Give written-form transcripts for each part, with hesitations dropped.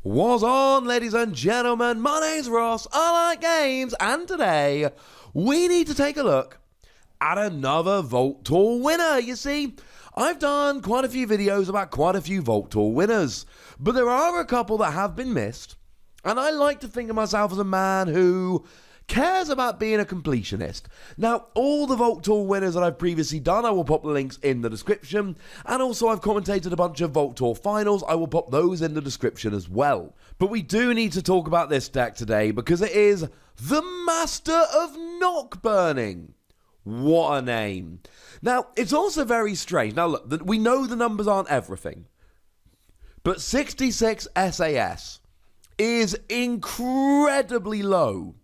What's on, ladies and gentlemen? My name's Ross, I like games, and today we need to take a look at another Vault Tour winner. You see, I've done quite a few videos about quite a few Vault Tour winners, but there are a couple that have been missed, and I like to think of myself as a man who cares about being a completionist. Now, all the Vault Tour winners that I've previously done, I will pop the links in the description, and also I've commentated a bunch of Vault Tour finals, I will pop those in the description as well. But we do need to talk about this deck today, because it is the Master of Knockburning. What a name. Now, it's also very strange. Now look, we know the numbers aren't everything, but 66 SAS is incredibly low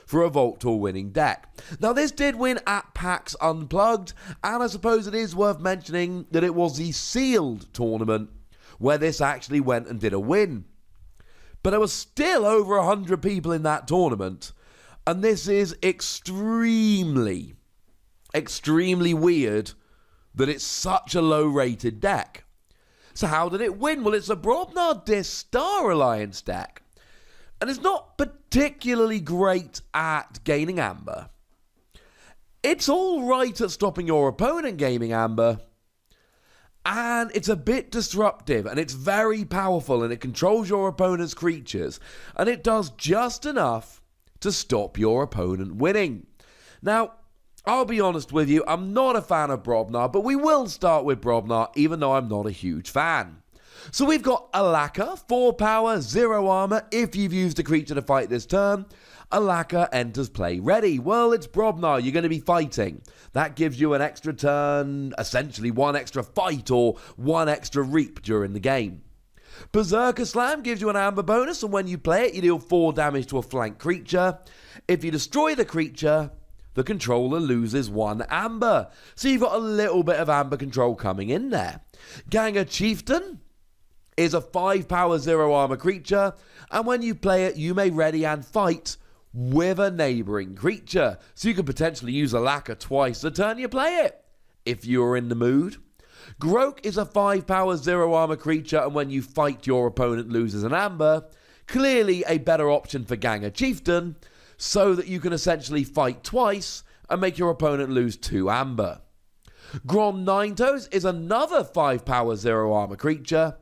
for a Vault Tour winning deck. Now, this did win at PAX Unplugged, and I suppose it is worth mentioning that it was the sealed tournament where this actually went and did a win. But there was still over 100 people in that tournament, and this is extremely weird that it's such a low-rated deck. So how did it win? Well, it's a Brobnar Disc Star Alliance deck, and it's not particularly great at gaining amber. It's all right at stopping your opponent gaining amber, and it's a bit disruptive, and it's very powerful, and it controls your opponent's creatures, and it does just enough to stop your opponent winning. Now, I'll be honest with you, I'm not a fan of Brobnar, but we will start with Brobnar, even though I'm not a huge fan. So we've got Alaka, 4 power, 0 armor. If you've used a creature to fight this turn, Alaka enters play ready. Well, it's Brobnar, you're going to be fighting. That gives you an extra turn, essentially 1 extra fight or 1 extra reap during the game. Berserker Slam gives you an amber bonus, and when you play it, you deal 4 damage to a flank creature. If you destroy the creature, the controller loses 1 amber. So you've got a little bit of amber control coming in there. Ganger Chieftain is a 5 power 0 armor creature, and when you play it, you may ready and fight with a neighboring creature. So you can potentially use a lacquer twice the turn you play it, if you're in the mood. Groke is a 5 power 0 armor creature, and when you fight, your opponent loses an amber. Clearly a better option for Ganger Chieftain, so that you can essentially fight twice and make your opponent lose 2 amber. Grom Ninetoes is another 5 power 0 armor creature,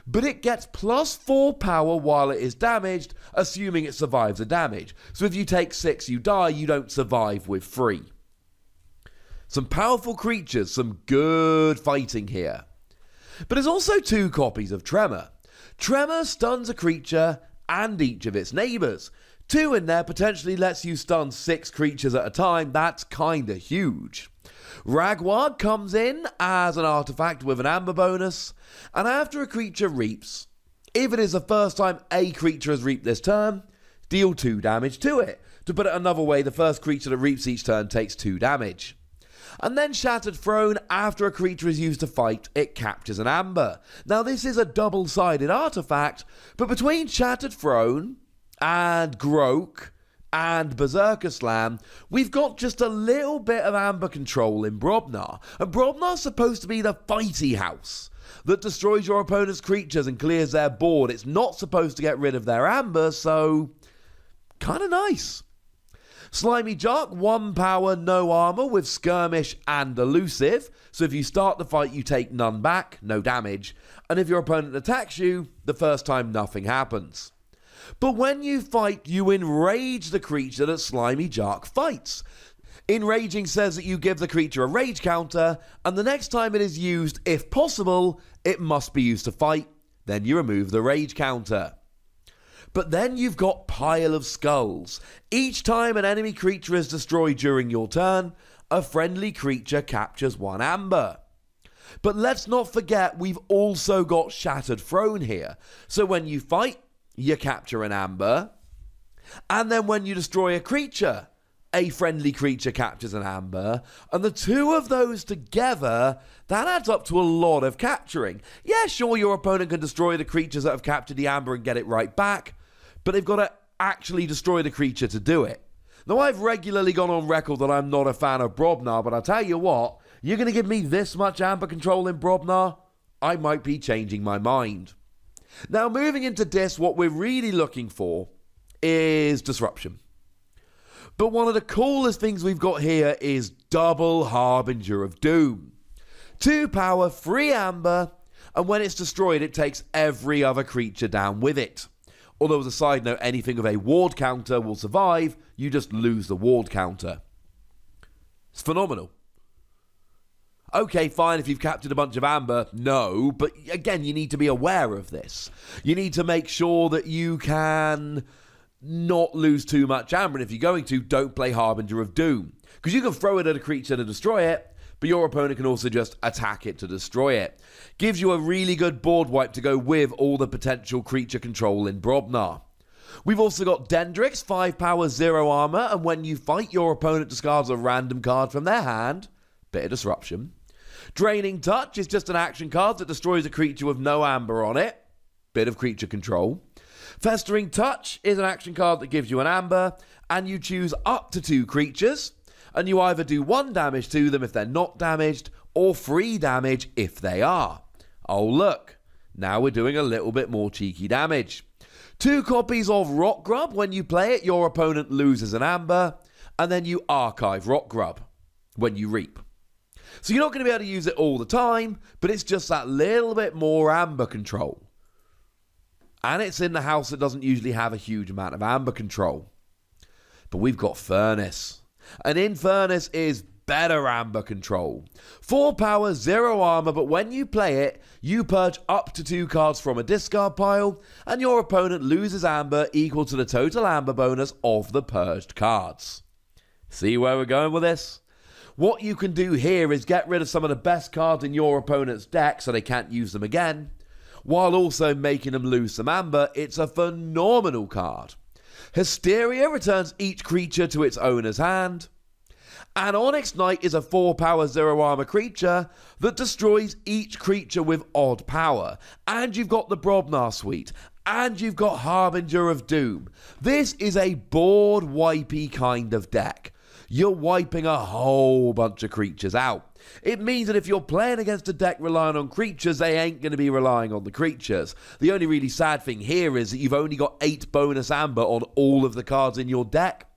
but it gets plus 4 power while it is damaged, assuming it survives the damage. So if you take 6, you die, you don't survive with 3. Some powerful creatures, some good fighting here. But there's also 2 copies of Tremor. Tremor stuns a creature and each of its neighbours. 2 in there potentially lets you stun 6 creatures at a time. That's kinda huge. Ragward comes in as an artifact with an amber bonus, and after a creature reaps, if it is the first time a creature has reaped this turn, deal 2 damage to it. To put it another way, the first creature that reaps each turn takes 2 damage. And then Shattered Throne, after a creature is used to fight, it captures an amber. Now this is a double-sided artifact, but between Shattered Throne and Groke and Berserker Slam, we've got just a little bit of amber control in Brobnar. And Brobnar's supposed to be the fighty house that destroys your opponent's creatures and clears their board. It's not supposed to get rid of their amber, so kind of nice. Slimy Jark, 1 power, no armor with Skirmish and Elusive. So if you start the fight, you take none back, no damage. And if your opponent attacks you, the first time nothing happens. But when you fight, you enrage the creature that Slimy Jark fights. Enraging says that you give the creature a rage counter, and the next time it is used, if possible, it must be used to fight. Then you remove the rage counter. But then you've got Pile of Skulls. Each time an enemy creature is destroyed during your turn, a friendly creature captures 1 amber. But let's not forget, we've also got Shattered Throne here. So when you fight, you capture an amber, and then when you destroy a creature, a friendly creature captures an amber, and the 2 of those together, that adds up to a lot of capturing. Yeah, sure, your opponent can destroy the creatures that have captured the amber and get it right back, but they've got to actually destroy the creature to do it. Now, I've regularly gone on record that I'm not a fan of Brobnar, but I'll tell you what, you're going to give me this much amber control in Brobnar, I might be changing my mind. Now, moving into Dis, what we're really looking for is Disruption. But one of the coolest things we've got here is double Harbinger of Doom. 2 power, 3 amber, and when it's destroyed, it takes every other creature down with it. Although, as a side note, anything with a ward counter will survive, you just lose the ward counter. It's phenomenal. Okay, fine, if you've captured a bunch of amber, no, but again, you need to be aware of this. You need to make sure that you can not lose too much amber, and if you're going to, don't play Harbinger of Doom. Because you can throw it at a creature to destroy it, but your opponent can also just attack it to destroy it. Gives you a really good board wipe to go with all the potential creature control in Brobnar. We've also got Dendrix, 5 power, 0 armor, and when you fight, your opponent discards a random card from their hand. Bit of disruption. Draining Touch is just an action card that destroys a creature with no amber on it. Bit of creature control. Festering Touch is an action card that gives you an amber, and you choose up to 2 creatures, and you either do 1 damage to them if they're not damaged, or 3 damage if they are. Oh look, now we're doing a little bit more cheeky damage. 2 copies of Rock Grub. When you play it, your opponent loses an amber, and then you archive Rock Grub when you reap. So you're not going to be able to use it all the time, but it's just that little bit more amber control. And it's in the house that doesn't usually have a huge amount of amber control. But we've got Furnace. And in Furnace is better amber control. 4 power, 0 armor, but when you play it, you purge up to 2 cards from a discard pile, and your opponent loses amber equal to the total amber bonus of the purged cards. See where we're going with this? What you can do here is get rid of some of the best cards in your opponent's deck so they can't use them again, while also making them lose some amber. It's a phenomenal card. Hysteria returns each creature to its owner's hand. And Onyx Knight is a 4 power, 0 armor creature that destroys each creature with odd power. And you've got the Brobnar suite. And you've got Harbinger of Doom. This is a board wipey kind of deck. You're wiping a whole bunch of creatures out. It means that if you're playing against a deck relying on creatures, they ain't going to be relying on the creatures. The only really sad thing here is that you've only got 8 bonus amber on all of the cards in your deck.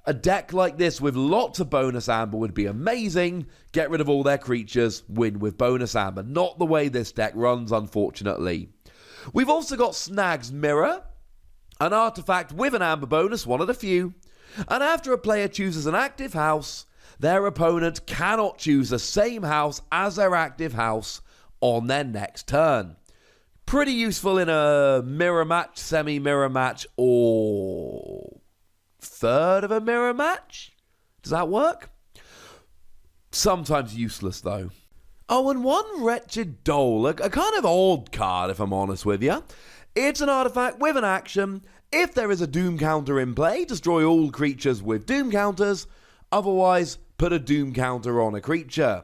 A deck like this with lots of bonus amber would be amazing. Get rid of all their creatures, win with bonus amber. Not the way this deck runs, unfortunately. We've also got Snag's Mirror, an artifact with an amber bonus, one of the few. And after a player chooses an active house, their opponent cannot choose the same house as their active house on their next turn. Pretty useful in a mirror match, semi-mirror match, or third of a mirror match? Does that work? Sometimes useless, though. Oh, and one Wretched Dole, a kind of odd card, if I'm honest with you. It's an artifact with an action. If there is a Doom counter in play, destroy all creatures with Doom counters. Otherwise, put a Doom counter on a creature.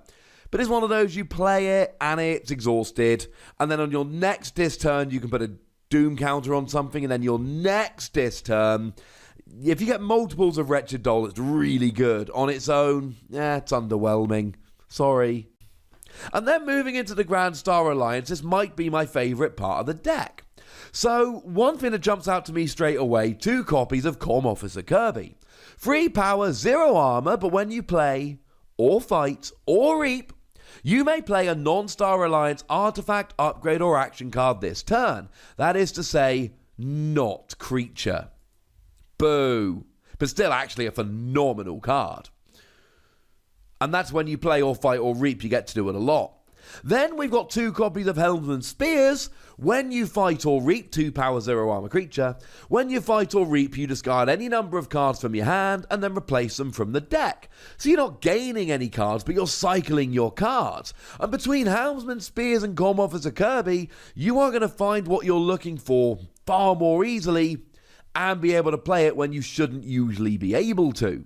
But it's one of those, you play it and it's exhausted. And then on your next Dis turn, you can put a Doom counter on something. And then your next Dis turn, if you get multiples of Wretched Dole, it's really good. On its own, it's underwhelming. Sorry. And then moving into the Grand Star Alliance, this might be my favourite part of the deck. So, one thing that jumps out to me straight away, 2 copies of Comm Officer Kirby. 3 power, 0 armor, but when you play, or fight, or reap, you may play a non-Star Alliance artifact, upgrade, or action card this turn. That is to say, not creature. Boo. But still actually a phenomenal card. And that's when you play or fight or reap, you get to do it a lot. Then we've got 2 copies of Helmsman Spears. When you fight or reap, 2 power, 0 armor creature. When you fight or reap, you discard any number of cards from your hand and then replace them from the deck. So you're not gaining any cards, but you're cycling your cards. And between Helmsman Spears and Comm Officer Kirby, you are going to find what you're looking for far more easily and be able to play it when you shouldn't usually be able to.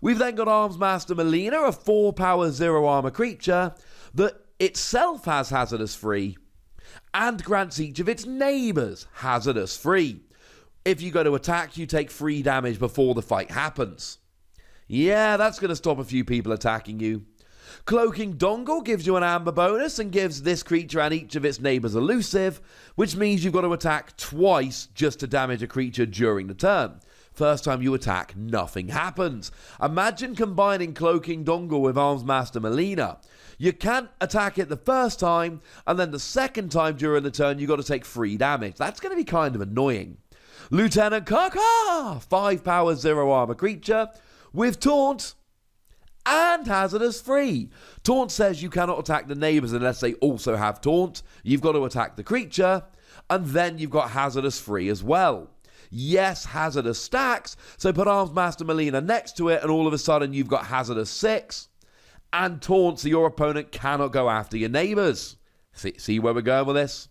We've then got Armsmaster Melina, a 4 power, 0 armor creature that itself has hazardous free and grants each of its neighbours hazardous free. If you go to attack, you take 3 damage before the fight happens. Yeah, that's going to stop a few people attacking you. Cloaking Dongle gives you an amber bonus and gives this creature and each of its neighbours elusive, which means you've got to attack twice just to damage a creature during the turn. First time you attack, nothing happens. Imagine combining Cloaking Dongle with Armsmaster Melina. You can't attack it the first time, and then the second time during the turn, you've got to take 3 damage. That's going to be kind of annoying. Lieutenant Kaka, 5 power, 0 armor creature with Taunt and Hazardous Free. Taunt says you cannot attack the neighbours unless they also have Taunt. You've got to attack the creature, and then you've got Hazardous Free as well. Yes, Hazardous stacks, so put Armsmaster Melina next to it, and all of a sudden you've got Hazardous 6 and Taunt, so your opponent cannot go after your neighbours. See where we're going with this?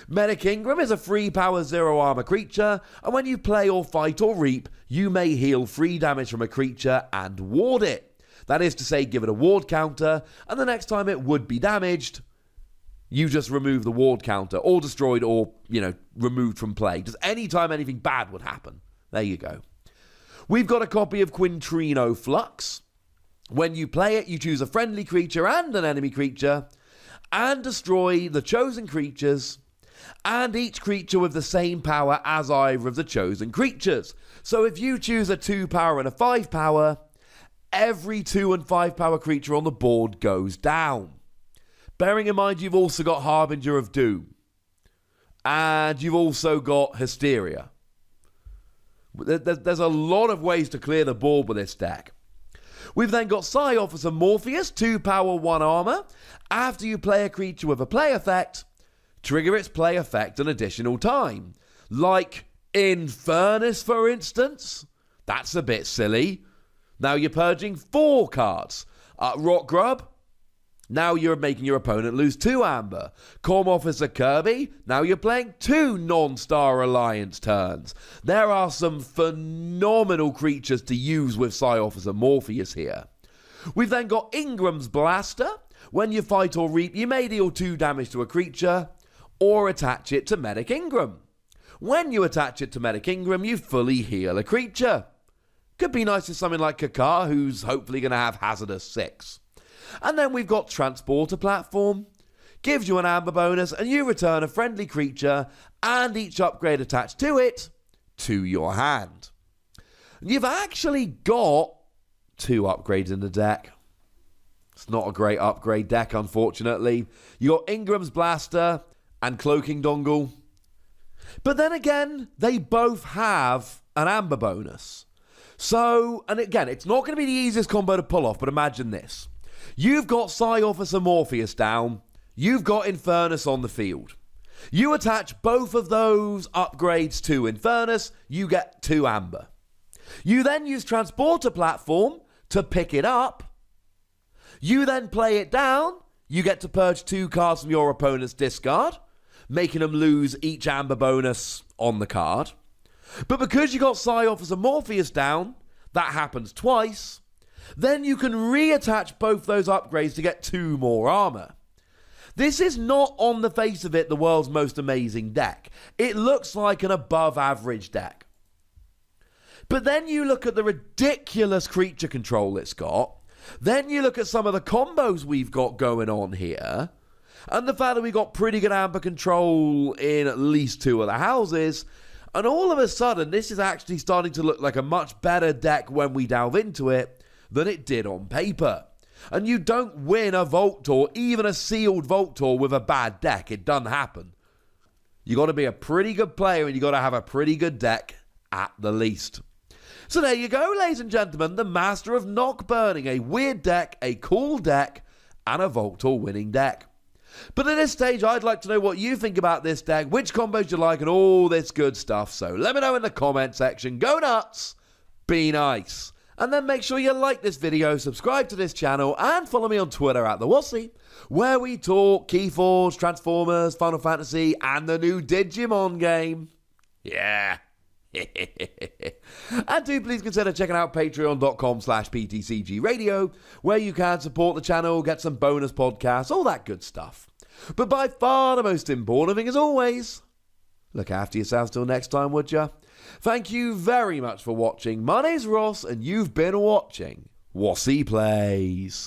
Medic Ingram is a 3 power 0 armor creature, and when you play or fight or reap, you may heal 3 damage from a creature and ward it. That is to say, give it a ward counter, and the next time it would be damaged, you just remove the ward counter, or destroyed, or, removed from play. Just any time anything bad would happen. There you go. We've got a copy of Quintrino Flux. When you play it, you choose a friendly creature and an enemy creature, and destroy the chosen creatures, and each creature with the same power as either of the chosen creatures. So if you choose a 2 power and a 5 power, every 2 and 5 power creature on the board goes down. Bearing in mind you've also got Harbinger of Doom. And you've also got Hysteria. There's a lot of ways to clear the board with this deck. We've then got Psy Officer Morpheus, 2 power, 1 armor. After you play a creature with a play effect, trigger its play effect an additional time. Like Infernus, for instance. That's a bit silly. Now you're purging 4 cards. Rock Grub. Now you're making your opponent lose 2 amber. Com Officer Kirby. Now you're playing 2 non-Star Alliance turns. There are some phenomenal creatures to use with Psy Officer Morpheus here. We've then got Ingram's Blaster. When you fight or reap, you may deal 2 damage to a creature or attach it to Medic Ingram. When you attach it to Medic Ingram, you fully heal a creature. Could be nice to something like Kakar, who's hopefully going to have Hazardous 6. And then we've got Transporter Platform. Gives you an amber bonus, and you return a friendly creature and each upgrade attached to it to your hand. You've actually got 2 upgrades in the deck. It's not a great upgrade deck, unfortunately. You got Ingram's Blaster and Cloaking Dongle. But then again, they both have an amber bonus. So, and again, it's not going to be the easiest combo to pull off, but imagine this. You've got Psy Officer Morpheus down. You've got Infernus on the field. You attach both of those upgrades to Infernus, you get 2 amber. You then use Transporter Platform to pick it up. You then play it down. You get to purge 2 cards from your opponent's discard, making them lose each amber bonus on the card. But because you got Psy Officer Morpheus down, that happens twice. Then you can reattach both those upgrades to get 2 more armor. This is not, on the face of it, the world's most amazing deck. It looks like an above average deck. But then you look at the ridiculous creature control it's got. Then you look at some of the combos we've got going on here. And the fact that we got pretty good amber control in at least 2 of the houses. And all of a sudden, this is actually starting to look like a much better deck when we delve into it than it did on paper. And you don't win a Vault Tour, even a sealed Vault Tour, with a bad deck. It doesn't happen. You got to be a pretty good player, and you got to have a pretty good deck at the least. So there you go, ladies and gentlemen, the master of Knockburning, a weird deck, a cool deck, and a Vault Tour winning deck. But at this stage, I'd like to know what you think about this deck, which combos you like, and all this good stuff. So let me know in the comment section. Go nuts, be nice. And then make sure you like this video, subscribe to this channel, and follow me on Twitter at the Wossy, where we talk Keyforge, Transformers, Final Fantasy, and the new Digimon game. Yeah. And do please consider checking out patreon.com/PTCGradio, where you can support the channel, get some bonus podcasts, all that good stuff. But by far the most important thing, as always, look after yourselves till next time, would ya? Thank you very much for watching. My name's Ross, and you've been watching Wossy Plays.